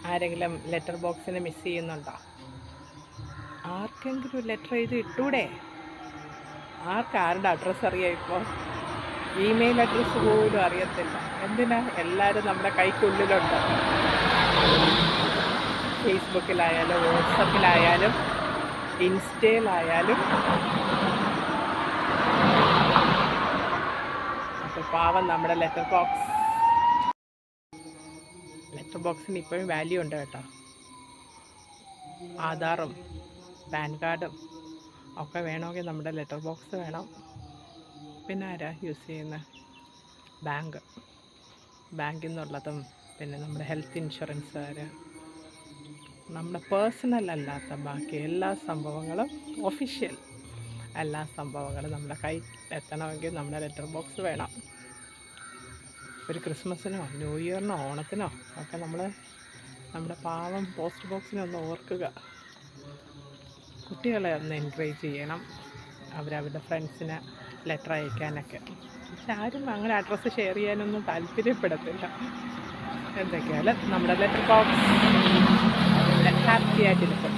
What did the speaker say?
ആരെങ്കിലും ലെറ്റർ ബോക്സിന് മിസ് ചെയ്യുന്നുണ്ടോ? ആർക്കെങ്കിലും ലെറ്റർ എഴുതി ഇട്ടൂടെ? ആരുടെ അഡ്രസ്സ് അറിയാം? ഇപ്പോൾ ഇമെയിൽ അഡ്രസ്സ് പോലും അറിയത്തില്ല. എന്തിനാ? എല്ലാവരും നമ്മുടെ കൈക്കുള്ളിലുണ്ട്. ഫേസ്ബുക്കിലായാലും വാട്സപ്പിലായാലും ഇൻസ്റ്റയിലായാലും. അപ്പോൾ പാവം നമ്മുടെ ലെറ്റർ ബോക്സിന് ഇപ്പോഴും വാല്യൂ ഉണ്ട് കേട്ടോ. ആധാറും പാൻ കാർഡും ഒക്കെ വേണമെങ്കിൽ നമ്മുടെ ലെറ്റർ ബോക്സ് വേണം. പിന്നെ ആരാ യൂസ് ചെയ്യുന്നത്? ബാങ്കിൽ നിന്നുള്ളതും, പിന്നെ നമ്മുടെ ഹെൽത്ത് ഇൻഷുറൻസുകാർ, നമ്മുടെ പേഴ്സണൽ അല്ലാത്ത ബാക്കി എല്ലാ സംഭവങ്ങളും, ഒഫീഷ്യൽ എല്ലാ സംഭവങ്ങളും നമ്മുടെ കയ്യിൽ എത്തണമെങ്കിൽ നമ്മുടെ ലെറ്റർ ബോക്സ് വേണം. ഒരു ക്രിസ്മസിനോ ന്യൂ ഇയറിനോ ഓണത്തിനോ ഒക്കെ നമ്മുടെ പാവം പോസ്റ്റ് ബോക്സിനെ ഒന്ന് ഓർക്കുക. കുട്ടികളെ ഒന്ന് എൻകറേജ് ചെയ്യണം, അവരവരുടെ ഫ്രണ്ട്സിന് ലെറ്റർ അയക്കാനൊക്കെ. പക്ഷെ ആരും അങ്ങനെ അഡ്രസ്സ് ഷെയർ ചെയ്യാനൊന്നും താല്പര്യപ്പെടത്തില്ല. എന്തൊക്കെയായാലും നമ്മുടെ ലെറ്റർ ബോക്സ് ഹാപ്പി ആയിട്ടിരിക്കും.